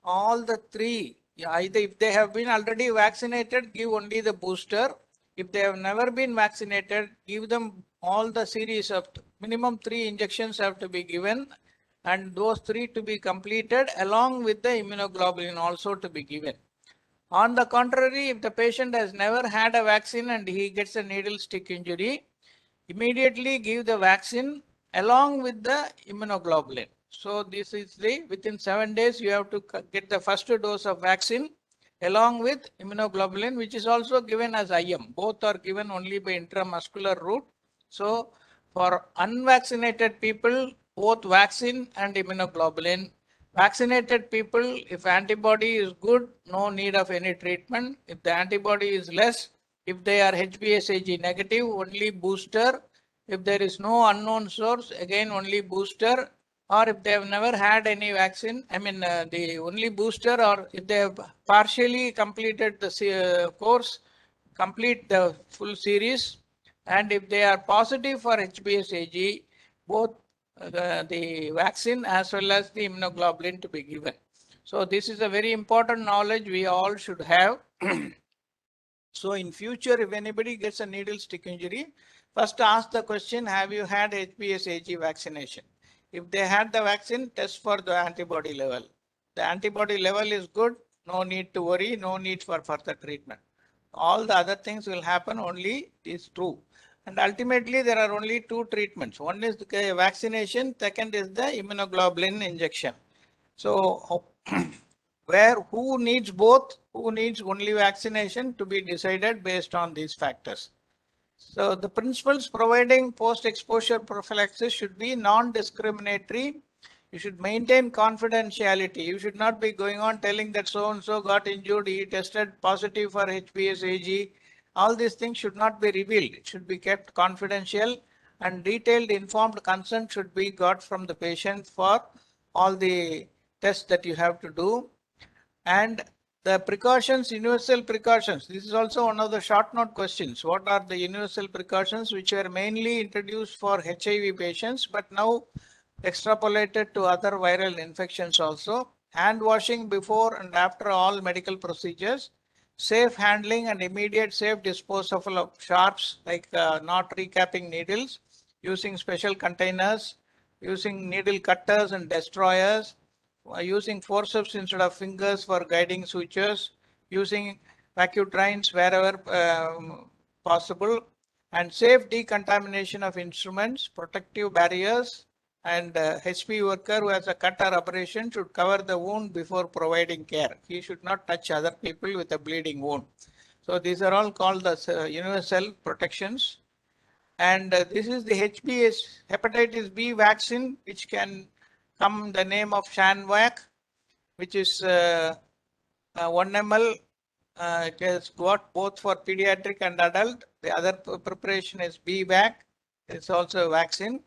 all the three, either if they have been already vaccinated, give only the booster. If they have never been vaccinated, give them all the series of minimum 3 injections have to be given, and those 3 to be completed along with the immunoglobulin also to be given. On the contrary, if the patient has never had a vaccine and he gets a needle stick injury, immediately give the vaccine along with the immunoglobulin. So this is the, within 7 days, you have to get the first dose of vaccine along with immunoglobulin, which is also given as IM. Both are given only by intramuscular route. So for unvaccinated people, both vaccine and immunoglobulin. Vaccinated people, if antibody is good, no need of any treatment. If the antibody is less, if they are HPSAG negative, only booster. If there is no unknown source, again only booster. Or if they have never had any vaccine, the only booster, or if they have partially completed the course, complete the full series. And if they are positive for HPSAG, both the vaccine as well as the immunoglobulin to be given. So this is a very important knowledge we all should have. So in future, if anybody gets a needle stick injury, first ask the question, have you had HPSAG vaccination? If they had the vaccine, test for the antibody level. The antibody level is good, no need to worry, no need for further treatment. All the other things will happen only these two. And ultimately, there are only two treatments. One is the vaccination, second is the immunoglobulin injection. So who needs both, who needs only vaccination to be decided based on these factors. So the principles providing post-exposure prophylaxis should be non-discriminatory. You should maintain confidentiality. You should not be going on telling that so-and-so got injured, he tested positive for HPSAG. All these things should not be revealed. It should be kept confidential, and detailed informed consent should be got from the patient for all the tests that you have to do. And the precautions, universal precautions. This is also one of the short note questions. What are the universal precautions which were mainly introduced for HIV patients, but now extrapolated to other viral infections also? Hand washing before and after all medical procedures, safe handling and immediate safe disposal of sharps, like not recapping needles, using special containers, using needle cutters and destroyers, using forceps instead of fingers for guiding sutures, using vacuum trains wherever possible, and safe decontamination of instruments, protective barriers, and HP worker who has a cut or abrasion should cover the wound before providing care. He should not touch other people with a bleeding wound. So these are all called the universal protections. And this is the hepatitis B vaccine, which can come the name of Shanvac, which is 1 ml. It has got both for pediatric and adult. The other preparation is BVAC. It's also a vaccine.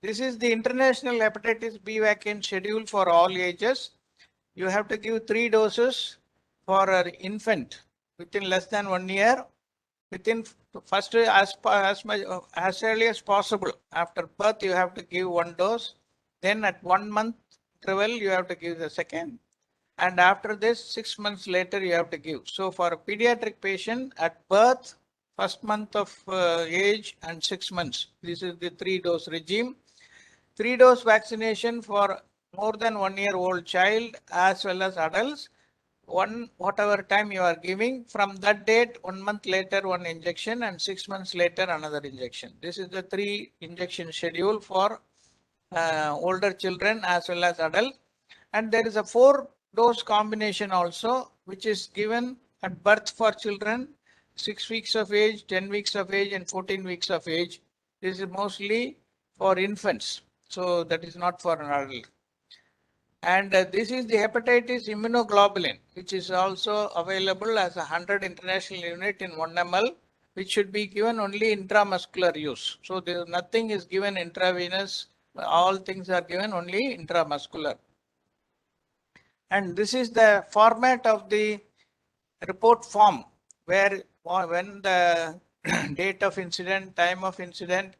This is the international hepatitis B vaccine schedule for all ages. You have to give 3 doses for an infant within less than 1 year. Within first as early as possible. After birth, you have to give 1 dose. Then at 1 month interval, you have to give the second. And after this, 6 months later, you have to give. So for a pediatric patient at birth, first month of age and 6 months, this is the 3-dose regime. 3-dose vaccination for more than 1-year-old child as well as adults. Whatever time you are giving, from that date, 1 month later, 1 injection, and 6 months later, another injection. This is the 3 injection schedule for older children as well as adult. And there is a 4-dose combination also, which is given at birth for children, 6 weeks of age, 10 weeks of age, and 14 weeks of age. This is mostly for infants. So that is not for an adult. And this is the hepatitis immunoglobulin, which is also available as a 100 international unit in 1 ml, which should be given only intramuscular use. So there nothing is given intravenous. All things are given only intramuscular. And this is the format of the report form, where when the date of incident, time of incident,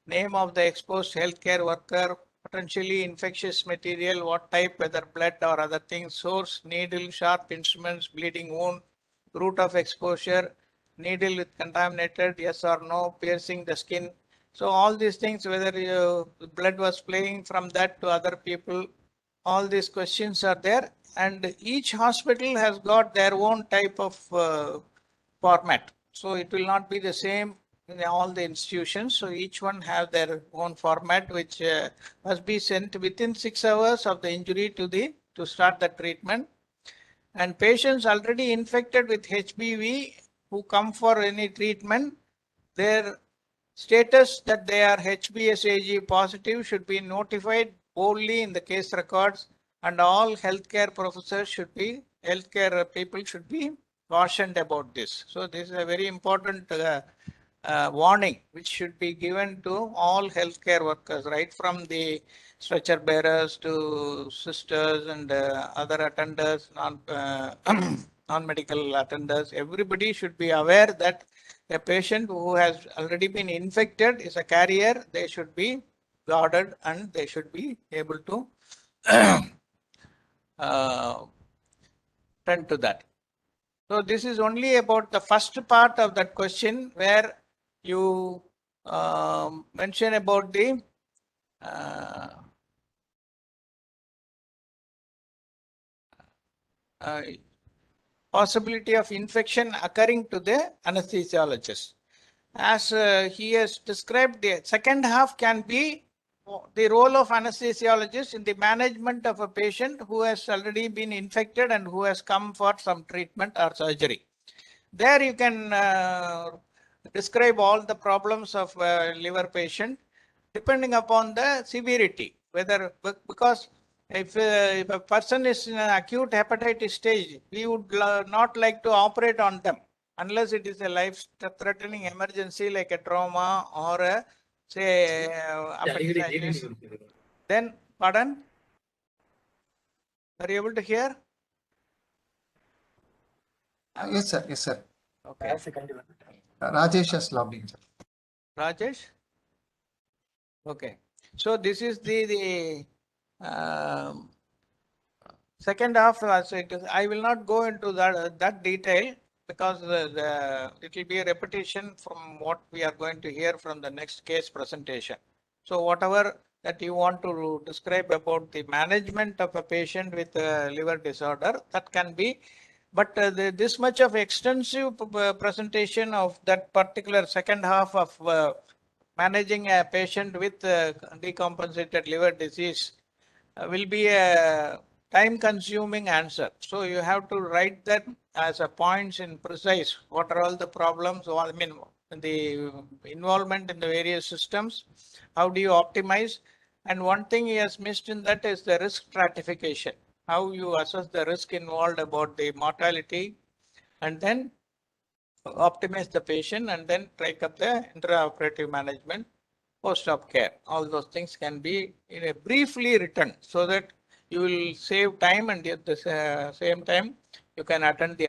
name of the exposed healthcare worker, potentially infectious material, what type, whether blood or other things, source, needle, sharp instruments, bleeding wound, route of exposure, needle with contaminated, yes or no, piercing the skin. So all these things, whether blood was flowing from that to other people, all these questions are there. And each hospital has got their own type of format. So it will not be the same in all the institutions. So each one have their own format, which must be sent within 6 hours of the injury to start the treatment. And patients already infected with HPV who come for any treatment, their status that they are HBsAg positive should be notified boldly in the case records, and all healthcare professors should be, healthcare people should be cautioned about this. So this is a very important warning which should be given to all healthcare workers, right from the stretcher bearers to sisters and other attenders, non-medical attenders. Everybody should be aware that a patient who has already been infected is a carrier. They should be guarded and they should be able to tend to that. So this is only about the first part of that question, where you mention about the possibility of infection occurring to the anesthesiologist. As he has described, the second half can be the role of anesthesiologist in the management of a patient who has already been infected and who has come for some treatment or surgery. There you can describe all the problems of a liver patient depending upon the severity, whether because if a person is in an acute hepatitis stage, we would not like to operate on them unless it is a life-threatening emergency like a trauma or a, say, appendicitis. Then, pardon? Are you able to hear? Yes, sir. Yes, sir. Okay. Rajesh has logged in, sir. Rajesh? Okay. So this is the second half. So I will not go into that detail because it will be a repetition from what we are going to hear from the next case presentation. So whatever that you want to describe about the management of a patient with a liver disorder, that can be, but this much of extensive presentation of that particular second half of managing a patient with decompensated liver disease will be a time-consuming answer. So you have to write that as a points in precise. What are all the problems? I mean, the involvement in the various systems. How do you optimize? And one thing he has missed in that is the risk stratification, how you assess the risk involved about the mortality, and then optimize the patient, and then take up the intraoperative management, post-op care. All those things can be in a briefly written so that you will save time, and at the same time you can attend the